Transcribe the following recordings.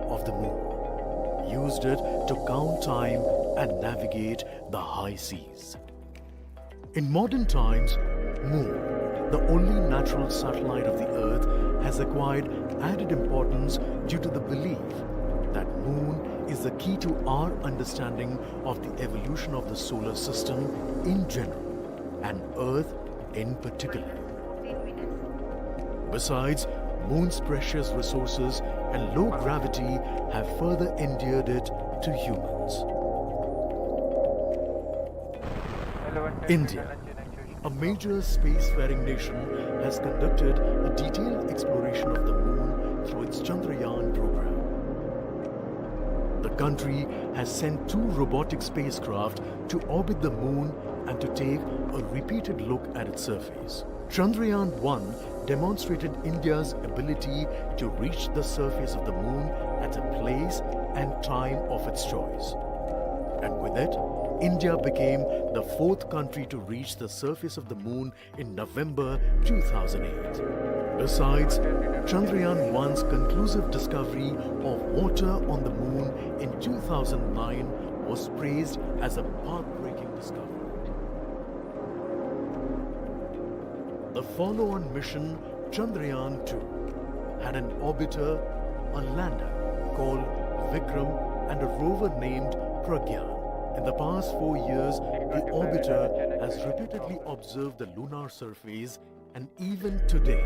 of the moon, used it to count time and navigate the high seas. In modern times, Moon, the only natural satellite of the Earth, has acquired added importance due to the belief that Moon is the key to our understanding of the evolution of the solar system in general and Earth in particular. Besides, Moon's precious resources and low gravity have further endeared it to humans. India, a major spacefaring nation, has conducted a detailed exploration of the Moon through its Chandrayaan program. The country has sent 2 robotic spacecraft to orbit the Moon and to take a repeated look at its surface. Chandrayaan-1 demonstrated India's ability to reach the surface of the Moon at a place and time of its choice. And with it, India became the 4th country to reach the surface of the Moon in November 2008. Besides, Chandrayaan-1's conclusive discovery of water on the Moon in 2009 was praised as a path-breaking discovery. The follow-on mission, Chandrayaan-2, had an orbiter, a lander called Vikram, and a rover named Pragyan. In the past 4 years, the orbiter has repeatedly observed the lunar surface and even today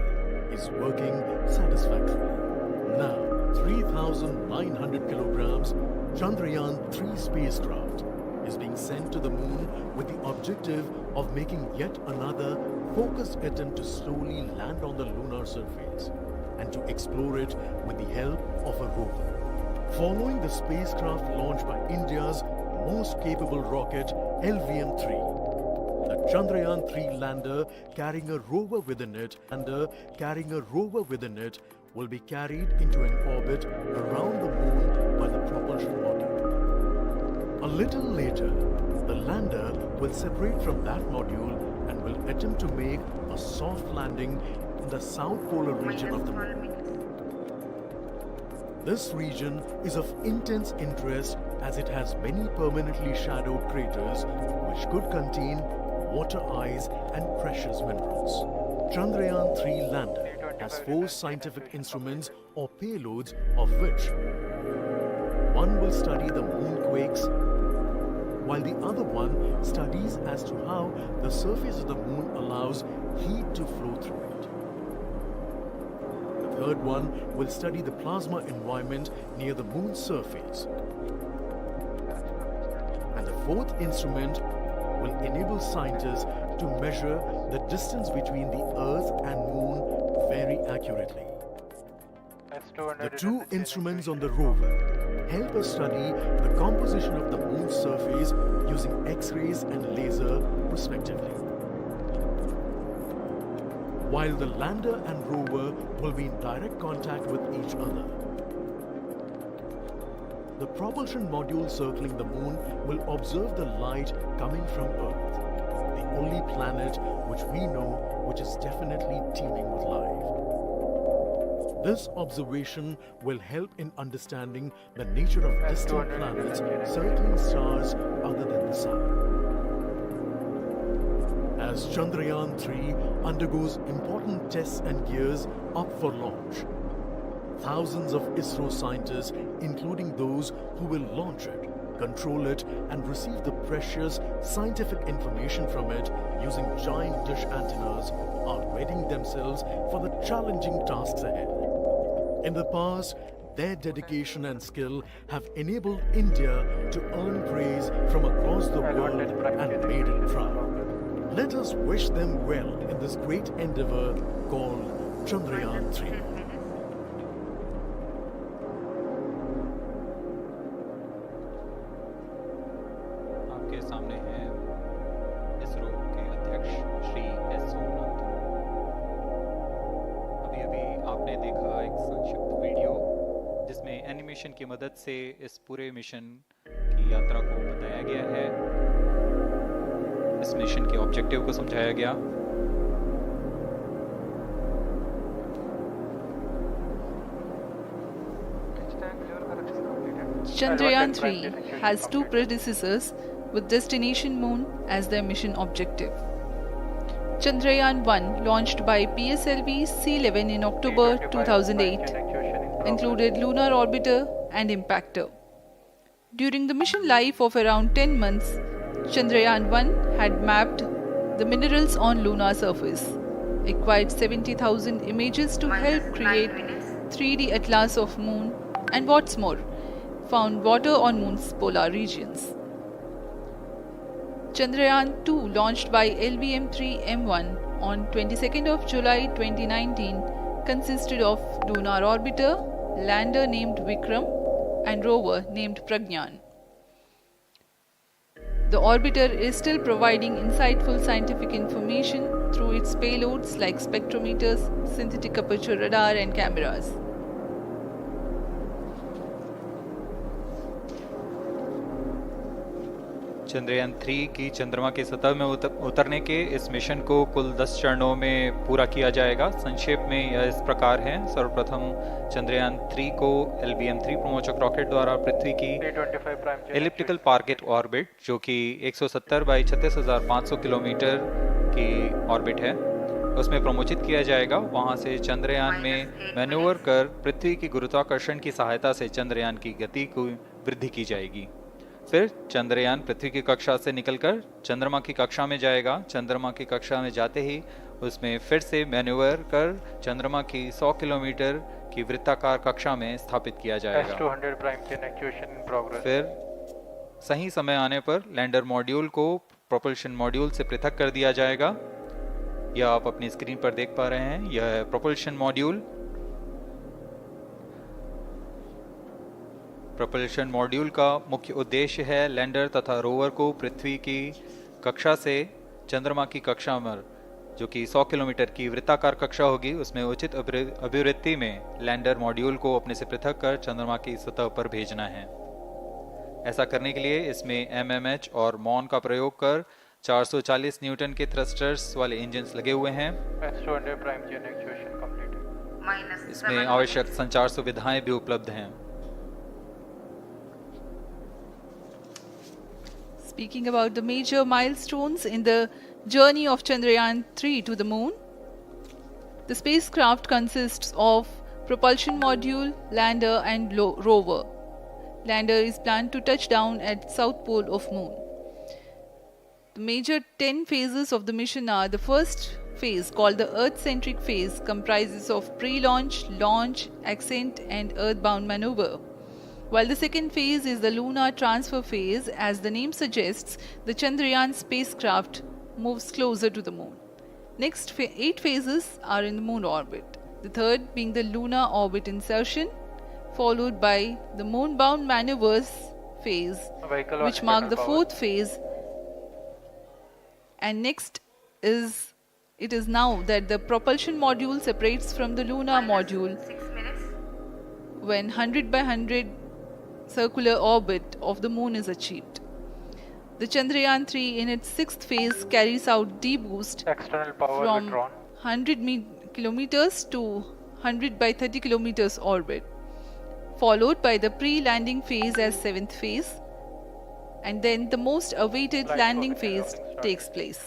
is working satisfactorily. Now, 3,900 kilograms Chandrayaan-3 spacecraft is being sent to the Moon with the objective of making yet another focused attempt to slowly land on the lunar surface and to explore it with the help of a rover. Following the spacecraft launched by India's most capable rocket, LVM-3, the Chandrayaan-3 lander carrying a rover within it will be carried into an orbit around the Moon by the propulsion module. A little later, the lander will separate from that module and will attempt to make a soft landing in the south polar region of the Moon. This region is of intense interest as it has many permanently shadowed craters which could contain water ice and precious minerals. Chandrayaan-3 lander has 4 scientific instruments or payloads, of which one will study the moonquakes, while the other one studies as to how the surface of the Moon allows heat to flow through it. The third one will study the plasma environment near the Moon's surface. And the 4th instrument will enable scientists to measure the distance between the Earth and Moon very accurately. The 2 instruments on the rover help us study the composition of the Moon's surface using X-rays and laser respectively, while the lander and rover will be in direct contact with each other. The propulsion module circling the Moon will observe the light coming from Earth, the only planet which we know which is definitely teeming with life. This observation will help in understanding the nature of distant planets circling stars other than the Sun. As Chandrayaan-3 undergoes important tests and gears up for launch, thousands of ISRO scientists, including those who will launch it, control it, and receive the precious scientific information from it using giant dish antennas, are readying themselves for the challenging tasks ahead. In the past, their dedication and skill have enabled India to earn praise from across the world and made it proud. Let us wish them well in this great endeavor called Chandrayaan-3. आपके सामने हैं इसरो के अध्यक्ष Shri S Somnath. अभी आपने देखा एक संक्षिप्त वीडियो जिसमें एनिमेशन की मदद से इस पूरे मिशन की यात्रा को बताया गया है, इस मिशन के ऑब्जेक्टिव को समझाया गया। Time clear Chandrayaan 3 has two predecessors with destination Moon as their mission objective. Chandrayaan 1, launched by PSLV C-11 in October 2008, included lunar orbiter and impactor. During the mission life of around 10 months, Chandrayaan 1 had mapped the minerals on lunar surface, acquired 70,000 images to help create 3D atlas of Moon, and what's more, found water on Moon's polar regions. Chandrayaan 2, launched by LVM-3M1 on 22nd of July 2019, consisted of lunar orbiter, lander named Vikram, and rover named Pragyan. The orbiter is still providing insightful scientific information through its payloads like spectrometers, synthetic aperture radar, and cameras. Chandrayaan 3 की चंद्रमा की सतह में उतरने के इस mission को कुल 10 चरणों में पूरा किया जाएगा। संक्षेप में यह इस प्रकार है। सर्वप्रथम चंद्रयान 3 को LVM-3 प्रमोचक रॉकेट द्वारा पृथ्वी की एलिप्टिकल टारगेट ऑर्बिट, जो कि 170 बाई 36,500 किलोमीटर की ऑर्बिट है, उसमें प्रमोचित किया जाएगा। वहां से चंद्रयान में मैन्यूवर कर पृथ्वी की गुरुत्वाकर्षण की सहायता से चंद्रयान की गति को वृद्धि की जाएगी। फिर चंद्रयान पृथ्वी की कक्षा से निकलकर चंद्रमा की कक्षा में जाएगा। चंद्रमा की कक्षा में जाते ही उसमें फिर से मैन्यूवर कर चंद्रमा की 100 किलोमीटर की वृत्ताकार कक्षा में स्थापित किया जाएगा। फिर सही समय आने पर लैंडर मॉड्यूल को प्रोपल्शन मॉड्यूल से पृथक कर दिया जाएगा। यह आप अपनी स्क्रीन पर देख पा रहे हैं, यह है प्रोपल्शन मॉड्यूल। प्रोपल्शन मॉड्यूल का मुख्य उद्देश्य है लैंडर तथा रोवर को पृथ्वी की कक्षा से चंद्रमा की कक्षा में, जो कि 100 किलोमीटर की वृत्ताकार कक्षा होगी, उसमें उचित अभिवृत्ति में लैंडर मॉड्यूल को अपने से पृथक कर चंद्रमा की सतह पर भेजना है। ऐसा करने के लिए इसमें MMH और मॉन का प्रयोग कर 440 न्यूटन के थ्रस्टर्स वाले इंजन्स लगे हुए हैं। इसमें आवश्यक संचार सुविधाएं भी उपलब्ध हैं। Speaking about the major milestones in the journey of Chandrayaan 3 to the Moon, the spacecraft consists of propulsion module, lander, and rover. Lander is planned to touch down at south pole of Moon. The major 10 phases of the mission are: the first phase, called the Earth-centric phase, comprises of pre-launch, launch, ascent, and earthbound maneuver. While the second phase is the lunar transfer phase, as the name suggests, the Chandrayaan spacecraft moves closer to the Moon. Next 8 phases are in the Moon orbit, the third being the lunar orbit insertion, followed by the moon-bound maneuvers phase, which mark the fourth phase. And next it is now that the propulsion module separates from the lunar module when 100 by 100 circular orbit of the Moon is achieved. The Chandrayaan 3 in its sixth phase carries out D-boost from 100 kilometers to 100 by 30 kilometers orbit, followed by the pre-landing phase as seventh phase, and then the most awaited landing phase takes place.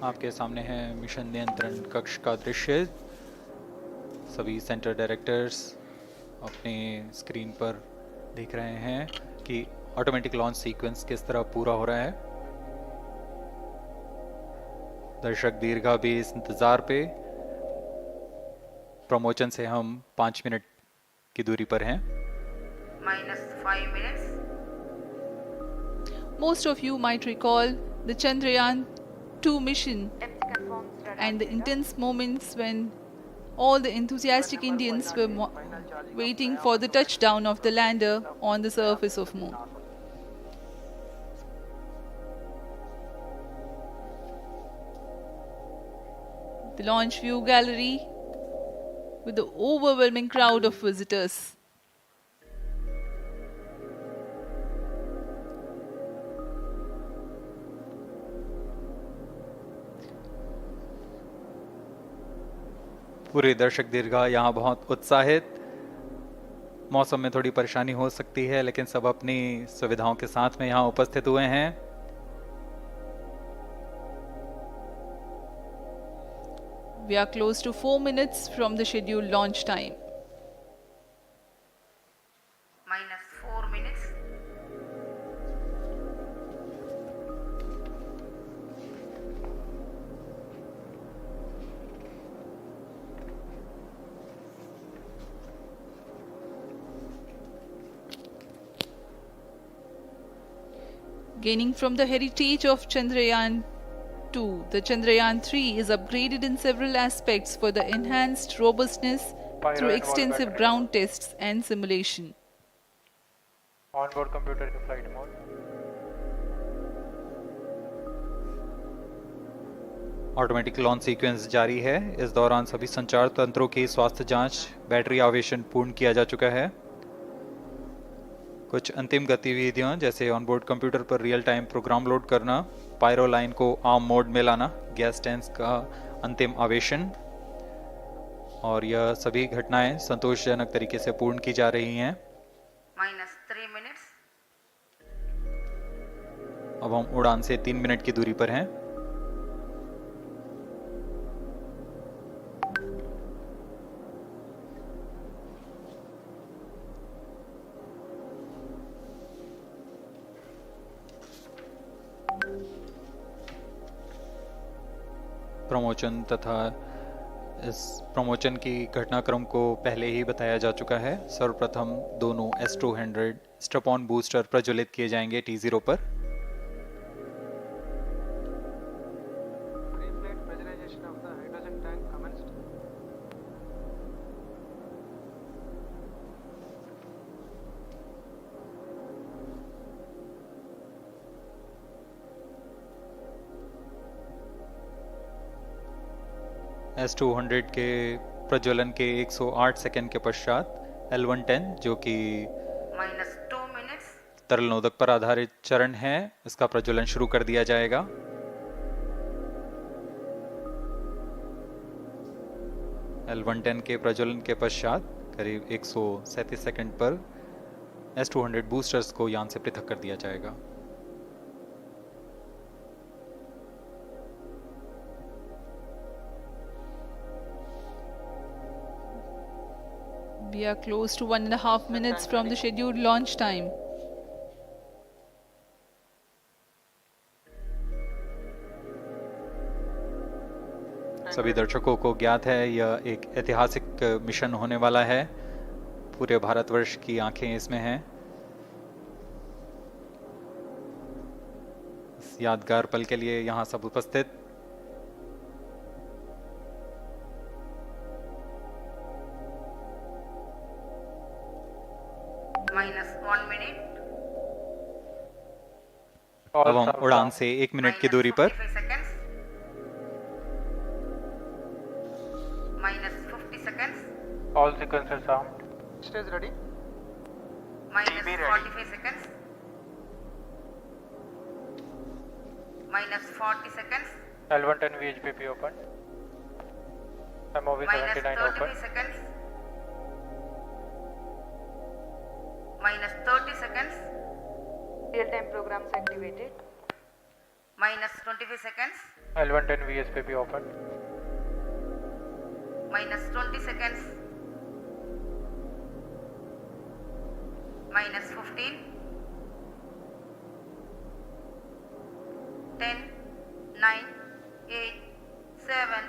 आपके सामने है mission नियंत्रण कक्ष का दृश्य। सभी centre directors अपने screen पर देख रहे हैं कि ऑटोमेटिक लॉन्च सीक्वेंस किस तरह पूरा हो रहा है। दर्शक दीर्घा भी इस इंतजार पे। प्रमोशन से हम 5 मिनट की दूरी पर हैं। -5 minutes. Most of you might recall the Chandrayaan 2 mission and the intense moments when all the enthusiastic Indians were waiting for the touchdown of the lander on the surface of Moon. The launch view gallery with the overwhelming crowd of visitors. पूरे दर्शक दीर्घा यहाँ बहुत उत्साहित। मौसम में थोड़ी परेशानी हो सकती है, लेकिन सब अपनी सुविधाओं के साथ में यहाँ उपस्थित हुए हैं। We are close to 4 minutes from the scheduled launch time. minus 4 minutes. Gaining from the heritage of Chandrayaan 2, the Chandrayaan 3 is upgraded in several aspects for the enhanced robustness through extensive ground tests and simulation. Onboard computer in flight mode. Automatic launch sequence जारी है। इस दौरान सभी संचार तंत्रों की स्वास्थ्य जांच, बैटरी आवेशन पूर्ण किया जा चुका है। कुछ अंतिम गतिविधियां जैसे ऑनबोर्ड कंप्यूटर पर रियल टाइम प्रोग्राम लोड करना, पायरो लाइन को आर्म मोड में लाना, गैस टैंक्स का अंतिम आवेशन, और यह सभी घटनाएं संतोषजनक तरीके से पूर्ण की जा रही हैं। minus 3 minutes. अब हम उड़ान से 3 मिनट की दूरी पर हैं। प्रमोशन तथा इस प्रमोशन की घटनाक्रम को पहले ही बताया जा चुका है। सर्वप्रथम दोनों S200 स्ट्रैप ऑन बूस्टर प्रज्वलित किए जाएंगे T0 पर। Pre-flight pressurization of the hydrogen tank commenced. S200 के प्रज्वलन के 108 सेकंड के पश्चात L110 जो कि minus 2 minutes. तरल नोदक पर आधारित चरण है, इसका प्रज्वलन शुरू कर दिया जाएगा। L110 के प्रज्वलन के पश्चात करीब 137 सेकंड पर S200 बूस्टर्स को यान से पृथक कर दिया जाएगा। We are close to 1.5 minutes from the scheduled launch time. सभी दर्शकों को ज्ञात है यह एक ऐतिहासिक मिशन होने वाला है। पूरे भारतवर्ष की आंखें इसमें हैं। इस यादगार पल के लिए यहाँ सब उपस्थित। minus 1 minute. अब हम उड़ान से 1 मिनट की दूरी पर। minus 45 seconds. minus 50 seconds. All sequences armed. Stage ready. minus TB ready. 45 seconds. minus 40 seconds. L110 VHPP open. MOV minus 79 open. 35 seconds. minus 30 seconds. Real-time programs activated. minus 25 seconds. L110 VSPP open. minus 20 seconds. minus 15. 10, 9, 8, 7,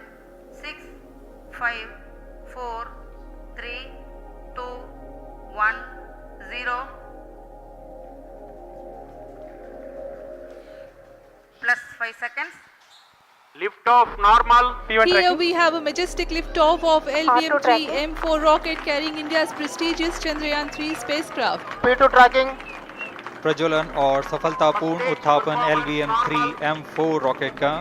6, 5, 4, 3, 2, 1, 0. Plus 5 seconds. Lift off normal. P1 Here tracking. we have a majestic liftoff of LVM-3 M4 rocket carrying India's prestigious Chandrayaan 3 spacecraft. P2 tracking. प्रज्वलन और सफलतापूर्ण उत्थापन LVM-3 M4 rocket का।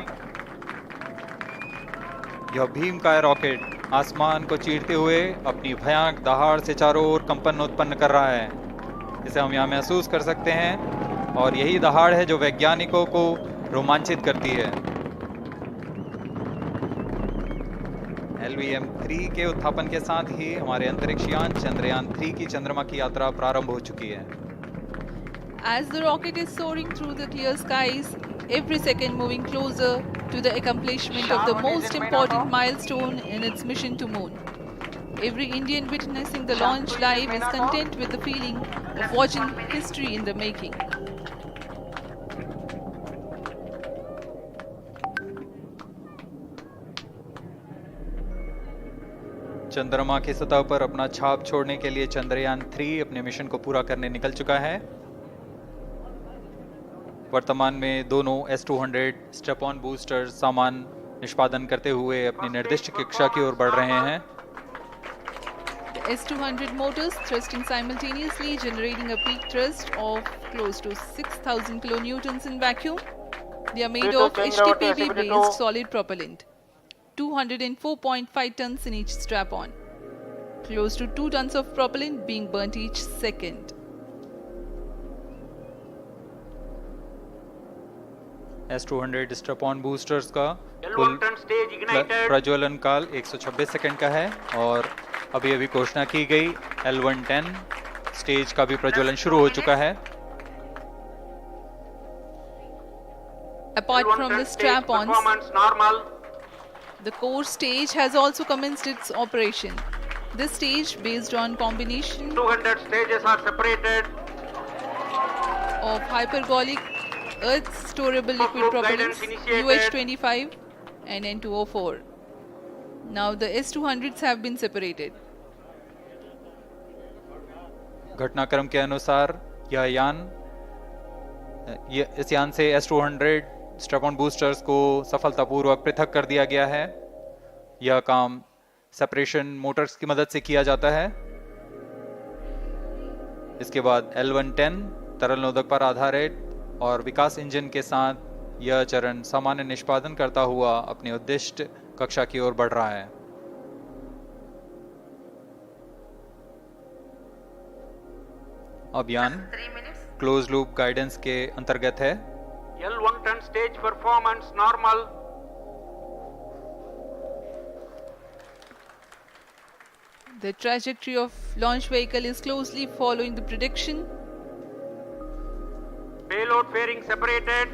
यह भीमकाय rocket आसमान को चीरते हुए अपनी भयानक दहाड़ से चारों ओर कंपन उत्पन्न कर रहा है। इसे हम यहाँ महसूस कर सकते हैं और यही दहाड़ है जो वैज्ञानिकों को रोमांचित करती है। LVM-3 के उत्थापन के साथ ही हमारे अंतरिक्ष यान चंद्रयान 3 की चंद्रमा की यात्रा प्रारंभ हो चुकी है। As the rocket is soaring through the clear skies, every second moving closer to the accomplishment of the most important milestone in its mission to moon. Every Indian witnessing the launch live is content with the feeling of watching history in the making. चंद्रमा की सतह पर अपना छाप छोड़ने के लिए चंद्रयान 3 अपने मिशन को पूरा करने निकल चुका है। वर्तमान में दोनों S-200 स्टेप ऑन बूस्टर सामान निष्पादन करते हुए अपनी निर्दिष्ट कक्षा की ओर बढ़ रहे हैं। The S-200 motors thrusting simultaneously, generating a peak thrust of close to 6,000 kilonewtons in vacuum. They are made of HTPB-based solid propellant. 204.5 tons in each strap-on. Close to 2 tons of propellant being burnt each second. S-200 step on boosters का कुल प्रज्वलन काल 126 second का है और अभी अभी घोषणा की गई L110 स्टेज का भी प्रज्वलन शुरू हो चुका है। Apart from the strap-ons, the core stage has also commenced its operation. This stage, based on combination 200 stages are separated. of hypergolic earth storable liquid propellants UH-25 and N-204. Now the S-200s have been separated. घटनाक्रम के अनुसार इस यान से S-200 step on boosters को सफलतापूर्वक पृथक कर दिया गया है। यह काम सेपरेशन मोटर्स की मदद से किया जाता है। इसके बाद L110 तरल नोदक पर आधारित और विकास इंजन के साथ यह चरण सामान्य निष्पादन करता हुआ अपनी उद्दिष्ट कक्षा की ओर बढ़ रहा है। अब यान क्लोज लूप गाइडेंस के अंतर्गत है। L110 stage performance normal. The trajectory of launch vehicle is closely following the prediction. Payload fairing separated.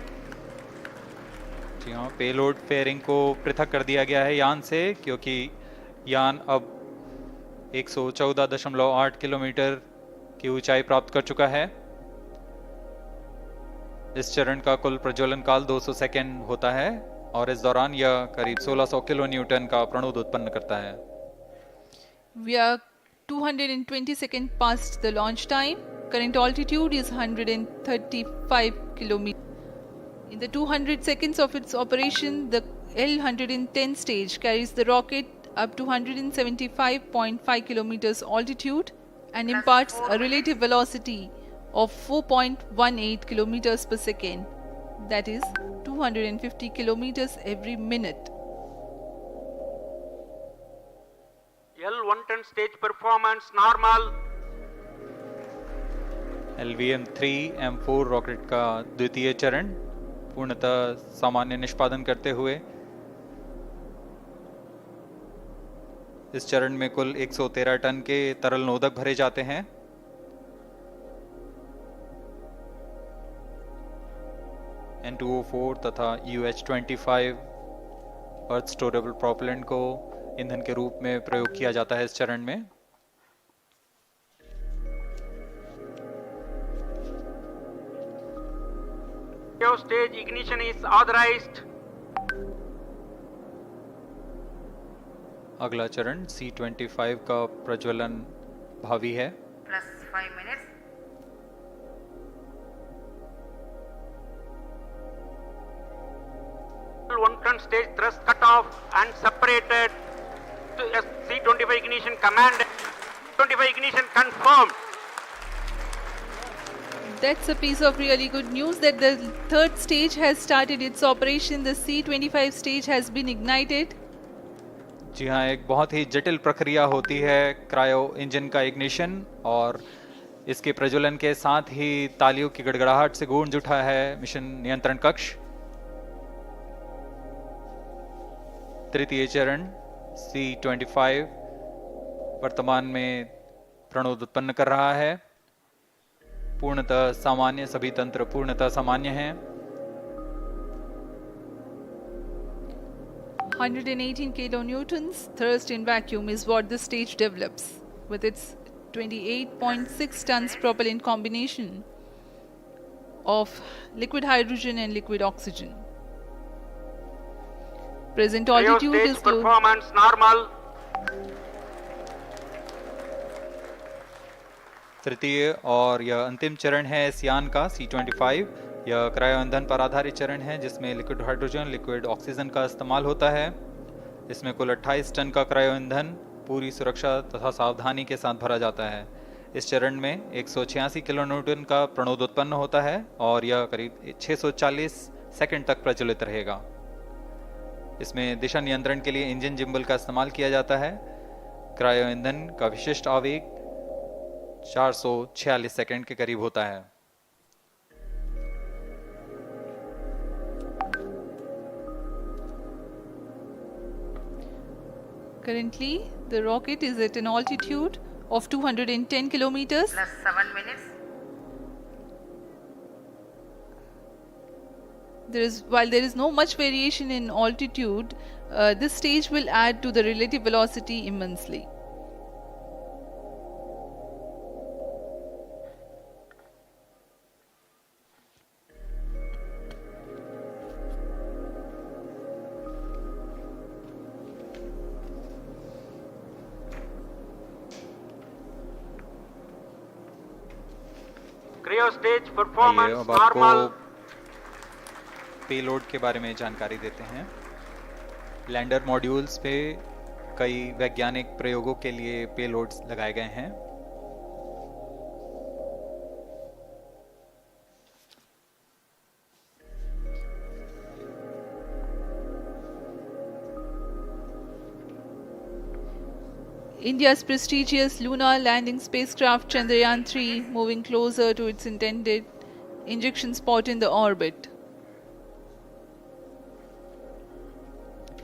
जी हाँ, पेलोड फेयरिंग को पृथक कर दिया गया है यान से, क्योंकि यान अब 114.8 किलोमीटर की ऊंचाई प्राप्त कर चुका है। इस चरण का कुल प्रज्वलन काल 200 सेकेंड होता है और इस दौरान यह करीब 1600 किलो न्यूटन का प्रणुद उत्पन्न करता है। We are 220 seconds past the launch time. Current altitude is 135 kilometers. In the 200 seconds of its operation, the L110 stage carries the rocket up to 175.5 kilometers altitude and imparts a relative velocity of 4.18 kilometers per second, that is 250 kilometers every minute. L110 stage performance normal. LVM-3 M4 rocket का द्वितीय चरण पूर्णतः सामान्य निष्पादन करते हुए इस चरण में कुल 113 टन के तरल नोदक भरे जाते हैं। N-204 तथा UH-25 अर्थ स्टोरेबल प्रोपेलेंट को ईंधन के रूप में प्रयोग किया जाता है इस चरण में। Stage ignition is authorized. अगला चरण C-25 का प्रज्वलन भावी है। Plus 5 minutes. L110 stage thrust cut off and separated. C-25 ignition command. 25 ignition confirmed. That's a piece of really good news that the third stage has started its operation. The C-25 stage has been ignited. जी हाँ, एक बहुत ही जटिल प्रक्रिया होती है cryo engine का ignition और इसके प्रज्वलन के साथ ही तालियों की गड़गड़ाहट से गूंज उठा है मिशन नियंत्रण कक्ष। तृतीय चरण C-25 वर्तमान में प्रणोद उत्पन्न कर रहा है। पूर्णतः सामान्य, सभी तंत्र पूर्णतः सामान्य हैं। 118 kilonewtons thrust in vacuum is what this stage develops with its 28.6 tons propellant combination of liquid hydrogen and liquid oxygen. Present altitude Stage is low. performance normal. तृतीय और यह अंतिम चरण है इस यान का C-25। यह क्रायो ईंधन पर आधारित चरण है जिसमें लिक्विड हाइड्रोजन, लिक्विड ऑक्सीजन का इस्तेमाल होता है। इसमें कुल 28 टन का क्रायो ईंधन पूरी सुरक्षा तथा सावधानी के साथ भरा जाता है। इस चरण में 186 किलोन्यूटन का प्रणोद उत्पन्न होता है और यह करीब 640 सेकंड तक प्रज्वलित रहेगा। इसमें दिशा नियंत्रण के लिए इंजन जिम्बल का इस्तेमाल किया जाता है। क्रायो ईंधन का विशिष्ट आवेग 446 सेकंड के करीब होता है। Currently, the rocket is at an altitude of 210 kilometers. Plus 7 minutes. While there is no much variation in altitude, this stage will add to the relative velocity immensely. Cryo stage आइए performance अब आपको normal. Payload के बारे में जानकारी देते हैं। Lander modules पे कई वैज्ञानिक प्रयोगों के लिए पेलोड्स लगाए गए हैं। India's prestigious lunar landing spacecraft Chandrayaan-3 moving closer to its intended injection spot in the orbit.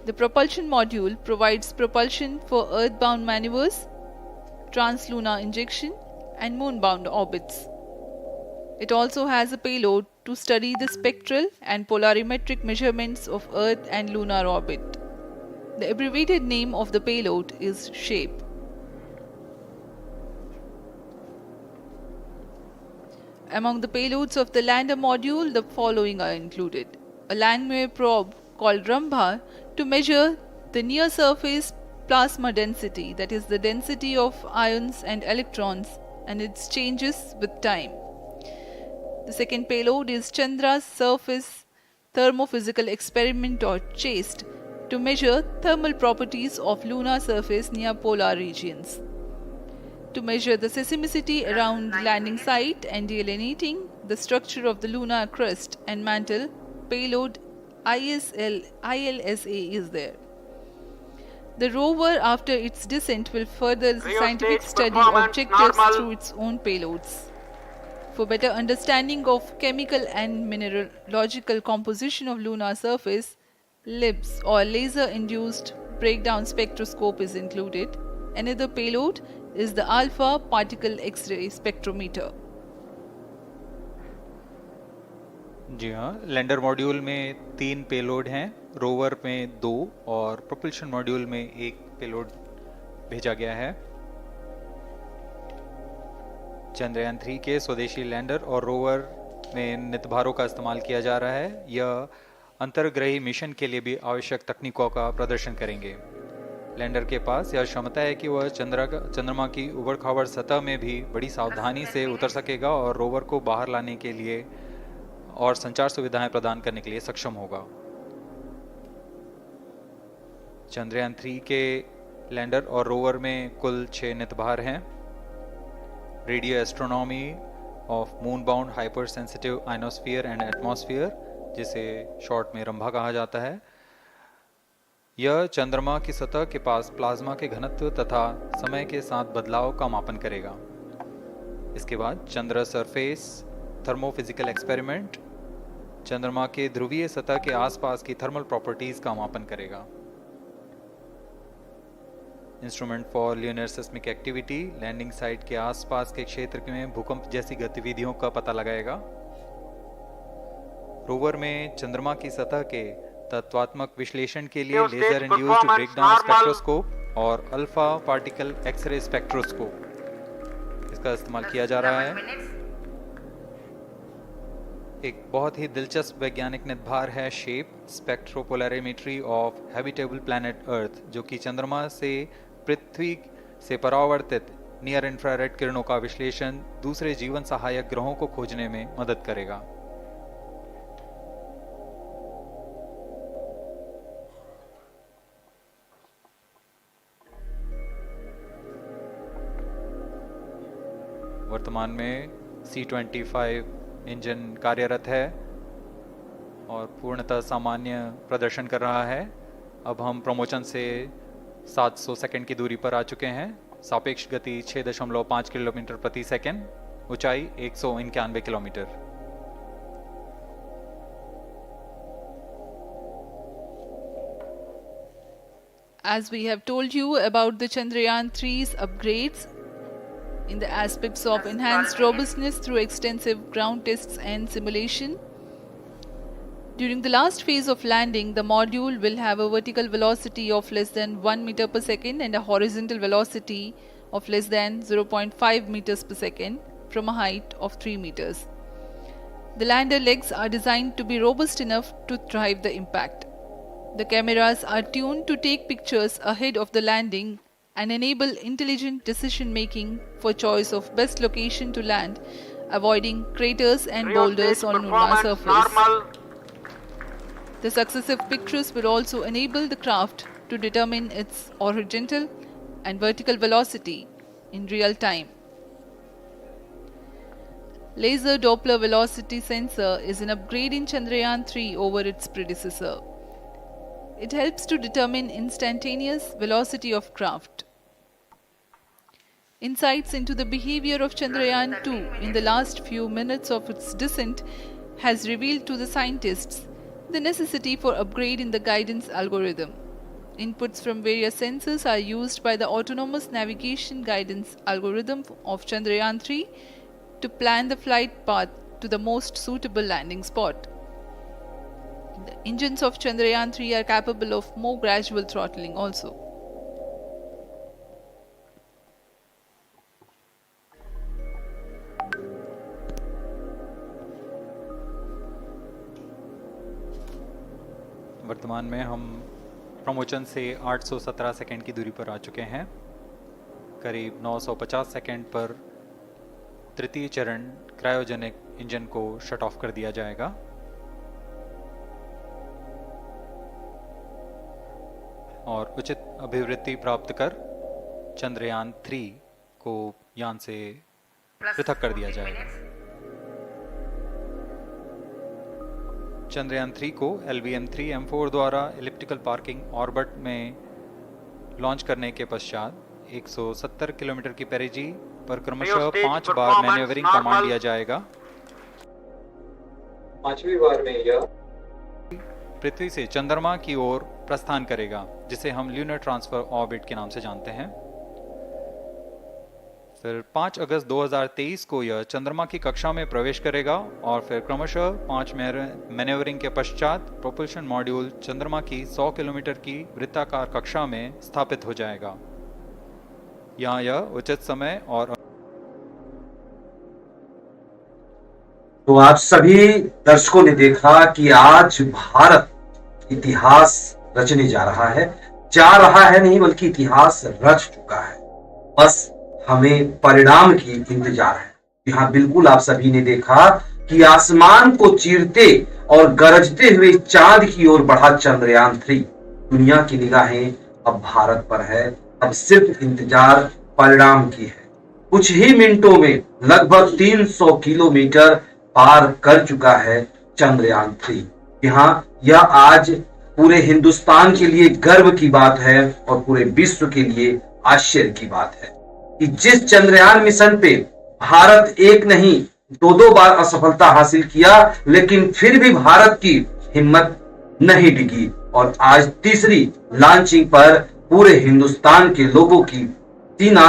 The propulsion module provides propulsion for earthbound maneuvers, translunar injection, and moonbound orbits. It also has a payload to study the spectral and polarimetric measurements of Earth and lunar orbit. The abbreviated name of the payload is SHAPE. Among the payloads of the lander module, the following are included. A landwehr probe called Rambha to measure the near surface plasma density, that is the density of ions and electrons, and its changes with time. The second payload is Chandra's surface thermophysical experiment or CHASTE to measure thermal properties of lunar surface near polar regions. To measure the seismicity around the landing site and delineating the structure of the lunar crust and mantle, payload ILSA is there. The rover, after its descent, will further the scientific study objectives through its own payloads. For better understanding of chemical and mineralogical composition of lunar surface, LIBS or laser-induced breakdown spectroscope is included. Another payload is the alpha particle X-ray spectrometer. जी हाँ, lander module में 3 payload हैं, rover में 2 और propulsion module में 1 payload भेजा गया है। चंद्रयान 3 के स्वदेशी लैंडर और रोवर में नितभारों का इस्तेमाल किया जा रहा है। यह अंतर्ग्रही मिशन के लिए भी आवश्यक तकनीकों का प्रदर्शन करेंगे। लैंडर के पास यह क्षमता है कि वह चंद्रमा की उबड़-खाबड़ सतह में भी बड़ी सावधानी से उतर सकेगा और रोवर को बाहर लाने के लिए और संचार सुविधाएं प्रदान करने के लिए सक्षम होगा। चंद्रयान 3 के लैंडर और रोवर में कुल 6 नितभार हैं। Radio astronomy of moon bound hyper sensitive ionosphere and atmosphere, जिसे शॉर्ट में रंभा कहा जाता है, यह चंद्रमा की सतह के पास प्लाज्मा के घनत्व तथा समय के साथ बदलाव का मापन करेगा। इसके बाद चंद्र सरफेस थर्मोफिजिकल एक्सपेरिमेंट चंद्रमा के ध्रुवीय सतह के आसपास की थर्मल प्रॉपर्टीज का मापन करेगा। Instrument for lunar seismic activity landing site के आसपास के क्षेत्र में भूकंप जैसी गतिविधियों का पता लगाएगा। रोवर में चंद्रमा की सतह के तत्वात्मक विश्लेषण के लिए लेजर इंड्यूस्ड ब्रेकडाउन स्पेक्ट्रोस्कोप और अल्फा पार्टिकल एक्सरे स्पेक्ट्रोस्कोप इसका इस्तेमाल किया जा रहा है। एक बहुत ही दिलचस्प वैज्ञानिक निर्धार है shape स्पेक्ट्रोपोलैरिमेट्री of habitable planet earth, जो कि चंद्रमा से पृथ्वी से परावर्तित नियर इंफ्रारेड किरणों का विश्लेषण दूसरे जीवन सहायक ग्रहों को खोजने में मदद करेगा। वर्तमान में C-25 इंजन कार्यरत है और पूर्णतः सामान्य प्रदर्शन कर रहा है। अब हम प्रमोशन से 700 सेकंड की दूरी पर आ चुके हैं। सापेक्ष गति 6.5 किलोमीटर प्रति सेकंड, ऊंचाई 191 kilometre. As we have told you about the Chandrayaan 3's upgrades in the aspects of enhanced robustness through extensive ground tests and simulation. During the last phase of landing, the module will have a vertical velocity of less than 1 meter per second and a horizontal velocity of less than 0.5 meters per second from a height of 3 meters. The lander legs are designed to be robust enough to thrive the impact. The cameras are tuned to take pictures ahead of the landing and enable intelligent decision making for choice of best location to land, avoiding craters and boulders on lunar surface. The successive pictures will also enable the craft to determine its horizontal and vertical velocity in real time. Laser Doppler velocity sensor is an upgrade in Chandrayaan 3 over its predecessor. It helps to determine instantaneous velocity of craft. Insights into the behavior of Chandrayaan 2 in the last few minutes of its descent has revealed to the scientists the necessity for upgrade in the guidance algorithm. Inputs from various sensors are used by the autonomous navigation guidance algorithm of Chandrayaan 3 to plan the flight path to the most suitable landing spot. The engines of Chandrayaan 3 are capable of more gradual throttling also. वर्तमान में हम promotion से 817 second की दूरी पर आ चुके हैं। करीब 950 सेकंड पर तृतीय चरण क्रायोजेनिक इंजन को शट ऑफ कर दिया जाएगा और उचित अभिवृद्धि प्राप्त कर चंद्रयान 3 को यान से पृथक कर दिया जाएगा। चंद्रयान 3 को LVM-3M4 द्वारा इलिप्टिकल पार्किंग ऑर्बिट में लॉन्च करने के पश्चात 170 किलोमीटर की पेरिजी पर क्रमशः 5 बार मैन्यूवरिंग कमांड दिया जाएगा। 5वीं बार में यह पृथ्वी से चंद्रमा की ओर प्रस्थान करेगा, जिसे हम ल्यूनर ट्रांसफर ऑर्बिट के नाम से जानते हैं। फिर 5 अगस्त 2023 को यह चंद्रमा की कक्षा में प्रवेश करेगा और फिर क्रमशः 5 मैन्यूवरिंग के पश्चात प्रोपल्शन मॉड्यूल चंद्रमा की 100 किलोमीटर की वृत्ताकार कक्षा में स्थापित हो जाएगा। यहाँ यह उचित समय और तो आप सभी दर्शकों ने देखा कि आज भारत इतिहास रचने जा रहा है नहीं बल्कि इतिहास रच चुका है। बस हमें परिणाम की इंतजार है। यहाँ बिल्कुल आप सभी ने देखा कि आसमान को चीरते और गरजते हुए चांद की ओर बढ़ा चंद्रयान 3। दुनिया की निगाहें अब भारत पर है। अब सिर्फ इंतजार परिणाम की है। कुछ ही मिनटों में लगभग 300 किलोमीटर पार कर चुका है चंद्रयान 3। यहाँ यह आज पूरे हिंदुस्तान के लिए गर्व की बात है और पूरे विश्व के लिए आश्चर्य की बात है कि जिस चंद्रयान मिशन पे भारत एक नहीं 2 बार असफलता हासिल किया, लेकिन फिर भी भारत की हिम्मत नहीं डिगी और आज तीसरी लॉन्चिंग पर पूरे हिंदुस्तान के लोगों की सीना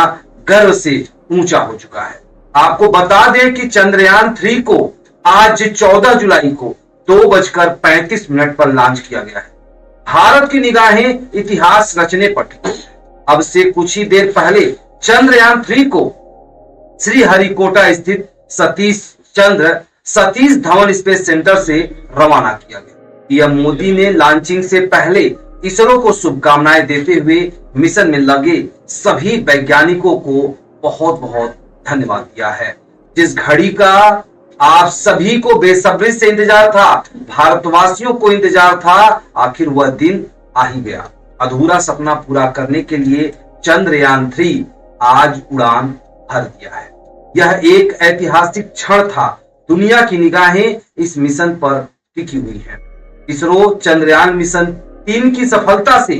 गर्व से ऊंचा हो चुका है। आपको बता दें कि चंद्रयान 3 को आज 14 जुलाई को 2:35 पर लॉन्च किया गया है। भारत की निगाहें इतिहास रचने पर टिकी। अब से कुछ ही देर पहले चंद्रयान 3 को श्रीहरिकोटा स्थित सतीश धवन स्पेस सेंटर से रवाना किया गया। पीएम मोदी ने लॉन्चिंग से पहले इसरो को शुभकामनाएं देते हुए मिशन में लगे सभी वैज्ञानिकों को बहुत बहुत धन्यवाद दिया है। जिस घड़ी का आप सभी को बेसब्री से इंतजार था, भारतवासियों को इंतजार था, आखिर वह दिन आ ही गया। अधूरा सपना पूरा करने के लिए चंद्रयान 3 आज उड़ान भर दिया है। यह एक ऐतिहासिक क्षण था। दुनिया की निगाहें इस मिशन पर टिकी हुई है। इसरो चंद्रयान मिशन 3 की सफलता से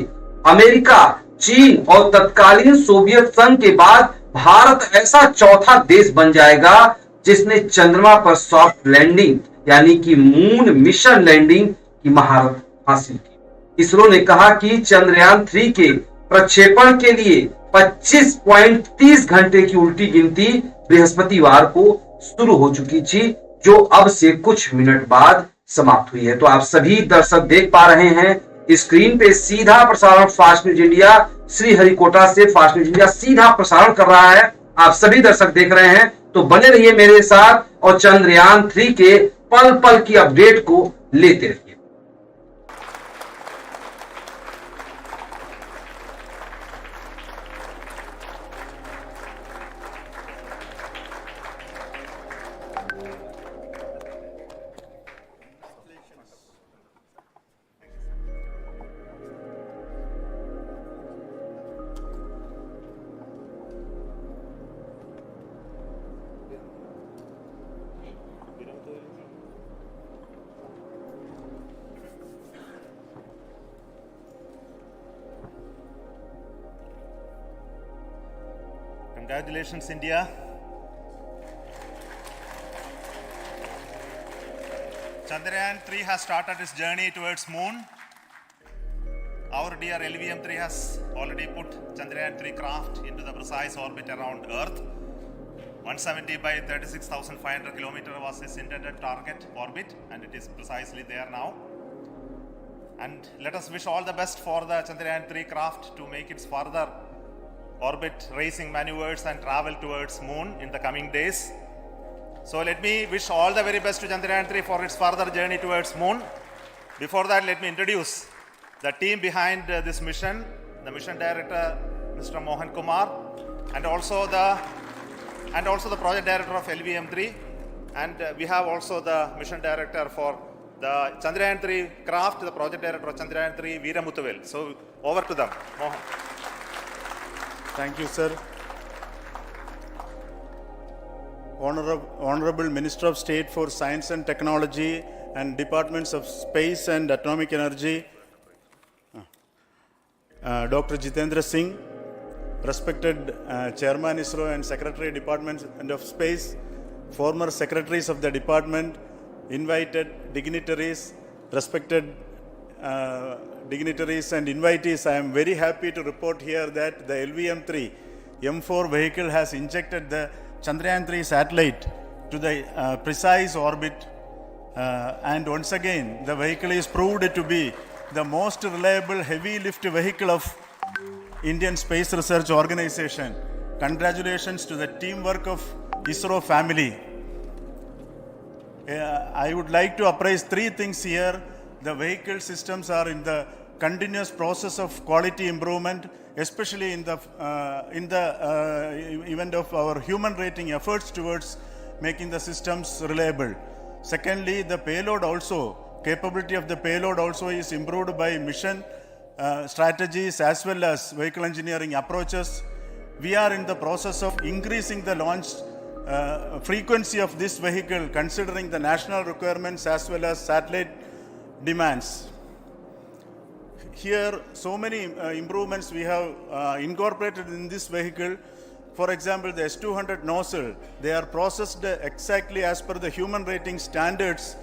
अमेरिका, चीन और तत्कालीन सोवियत संघ के बाद भारत ऐसा चौथा देश बन जाएगा जिसने चंद्रमा पर सॉफ्ट लैंडिंग यानी कि मून मिशन लैंडिंग की महारत हासिल की। इसरो ने कहा कि चंद्रयान 3 के प्रक्षेपण के लिए 25.30 घंटे की उल्टी गिनती बृहस्पतिवार को शुरू हो चुकी थी, जो अब से कुछ मिनट बाद समाप्त हुई है। तो आप सभी दर्शक देख पा रहे हैं स्क्रीन पे सीधा प्रसारण फास्ट न्यूज इंडिया श्रीहरिकोटा से फास्ट न्यूज इंडिया सीधा प्रसारण कर रहा है। आप सभी दर्शक देख रहे हैं, तो बने रहिए मेरे साथ और चंद्रयान 3 के पल पल की अपडेट को लेते रहिए। Congratulations, India. Chandrayaan 3 has started its journey towards moon. Our dear LVM-3 has already put Chandrayaan 3 craft into the precise orbit around Earth. 170 by 36,500 kilometer was its intended target orbit, and it is precisely there now. And let us wish all the best for the Chandrayaan 3 craft to make its further orbit racing maneuvers and travel towards moon in the coming days. So let me wish all the very best to Chandrayaan 3 for its further journey towards moon. Before that, let me introduce the team behind this mission, the mission director Mr. Mohan Kumar, and also the project director of LVM-3, and we have also the mission director for the Chandrayaan 3 craft, the project director of Chandrayaan 3, Veera Muthuvel. So over to them, Mohan. Thank you, sir. Honorable Minister of State for Science and Technology and Departments of Space and Atomic Energy, Dr. Jitendra Singh, respected Chairman ISRO and Secretary Department of Space, former secretaries of the department, invited dignitaries, respected dignitaries and invitees, I am very happy to report here that the LVM-3 M4 vehicle has injected the Chandrayaan 3 satellite to the precise orbit, and once again the vehicle is proved to be the most reliable heavy lift vehicle of Indian Space Research Organization. Congratulations to the teamwork of ISRO family. I would like to appraise three things here. The vehicle systems are in the continuous process of quality improvement, especially in the event of our human rating efforts towards making the systems reliable. Secondly, the payload also, capability of the payload also is improved by mission strategies as well as vehicle engineering approaches. We are in the process of increasing the launch frequency of this vehicle considering the national requirements as well as satellite demands. Here, so many improvements we have incorporated in this vehicle. For example, the S200 nozzle, they are processed exactly as per the human rating standards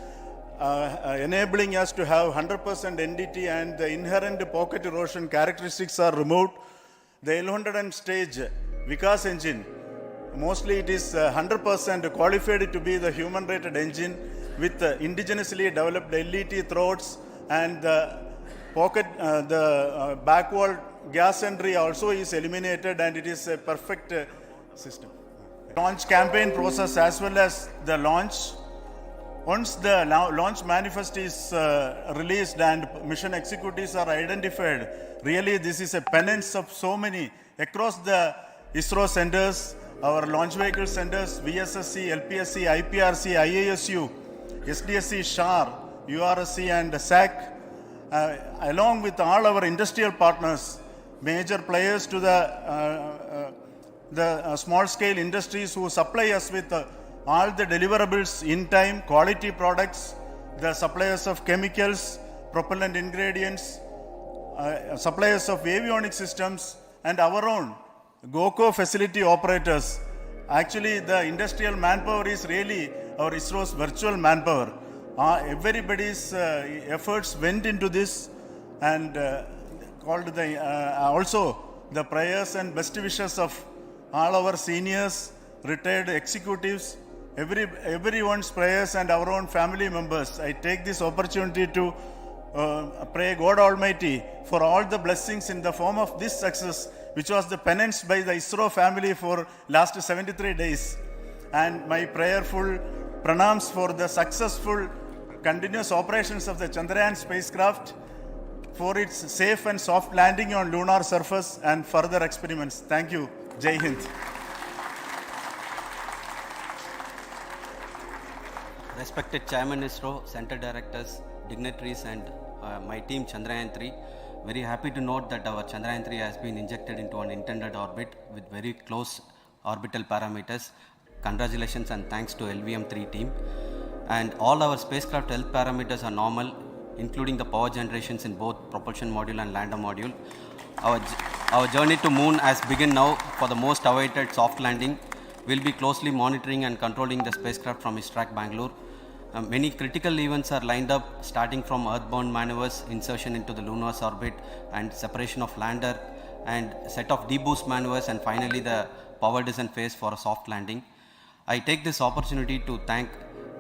enabling us to have 100% NDT and the inherent pocket erosion characteristics are removed. The L100 stage Vikas engine, mostly it is 100% qualified to be the human rated engine with indigenously developed LET throats, and the pocket, back wall gas entry also is eliminated, and it is a perfect system. Launch campaign process as well as the launch. Once the launch manifest is released and mission executives are identified, really this is a penance of so many across the ISRO centers, our launch vehicle centers, VSSC, LPSC, IPRC, IASU, SDSC, SHAR, URSC and SAC, along with all our industrial partners, major players to the small scale industries who supply us with all the deliverables in time, quality products, the suppliers of chemicals, propellant ingredients, suppliers of avionics systems, and our own GOCO facility operators. Actually, the industrial manpower is really our ISRO's virtual manpower. Everybody's efforts went into this, and also the prayers and best wishes of all our seniors, retired executives, everyone's prayers and our own family members. I take this opportunity to pray God Almighty for all the blessings in the form of this success, which was the penance by the ISRO family for last 73 days. And my prayerful pranams for the successful continuous operations of the Chandrayaan spacecraft, for its safe and soft landing on lunar surface and further experiments. Thank you. Jai Hind. Respected Chairman ISRO, Center Directors, dignitaries and my team Chandrayaan 3, very happy to note that our Chandrayaan 3 has been injected into an intended orbit with very close orbital parameters. Congratulations and thanks to LVM-3 team. And all our spacecraft health parameters are normal, including the power generations in both propulsion module and lander module. Our journey to moon has begun now for the most awaited soft landing. We'll be closely monitoring and controlling the spacecraft from ISTRAC Bangalore. Many critical events are lined up, starting from earthbound maneuvers, insertion into the lunar orbit and separation of lander, and set of deboost maneuvers, and finally the power descent phase for a soft landing. I take this opportunity to thank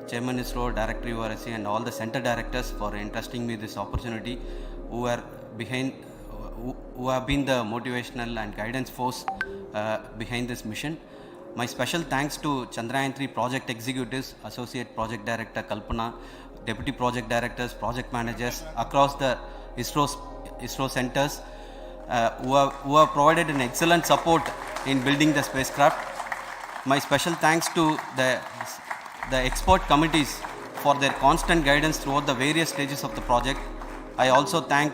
Chairman ISRO, Director URSC and all the center directors for entrusting me this opportunity, who have been the motivational and guidance force behind this mission. My special thanks to Chandrayaan 3 project executives, Associate Project Director Kalpana, Deputy Project Directors, Project Managers across the ISRO centers who have provided an excellent support in building the spacecraft. My special thanks to the expert committees for their constant guidance throughout the various stages of the project. I also thank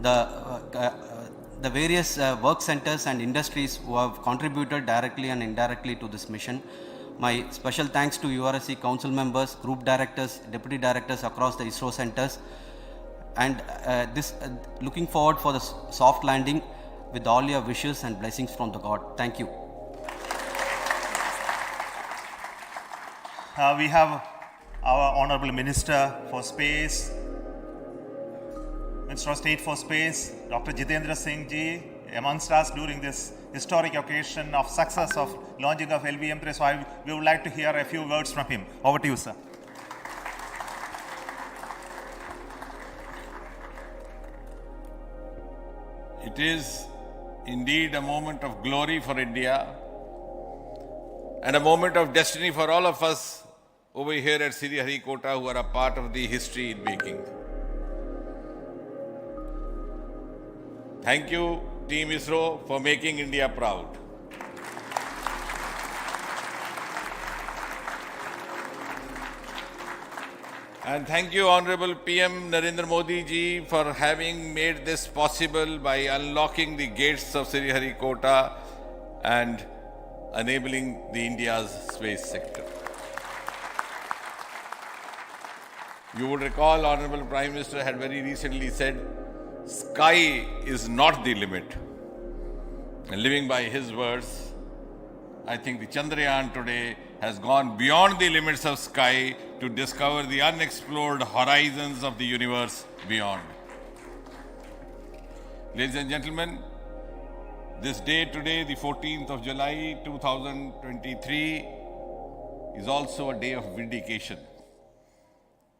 the various work centers and industries who have contributed directly and indirectly to this mission. My special thanks to URSC council members, group directors, deputy directors across the ISRO centers, and looking forward for the soft landing with all your wishes and blessings from the God. Thank you. We have our Honorable Minister for Space, Minister of State for Space, Dr. Jitendra Singh ji, amongst us during this historic occasion of success of launching of LVM-3. So we would like to hear a few words from him. Over to you, sir. It is indeed a moment of glory for India and a moment of destiny for all of us over here at Sriharikota who are a part of the history in making. Thank you, Team ISRO, for making India proud. And thank you, Honorable PM Narendra Modi ji, for having made this possible by unlocking the gates of Sriharikota and enabling the India's space sector. You would recall, Honorable Prime Minister had very recently said, sky is not the limit. And living by his words, I think the Chandrayaan today has gone beyond the limits of sky to discover the unexplored horizons of the universe beyond. Ladies and gentlemen, this day today, the 14th of July 2023, is also a day of vindication.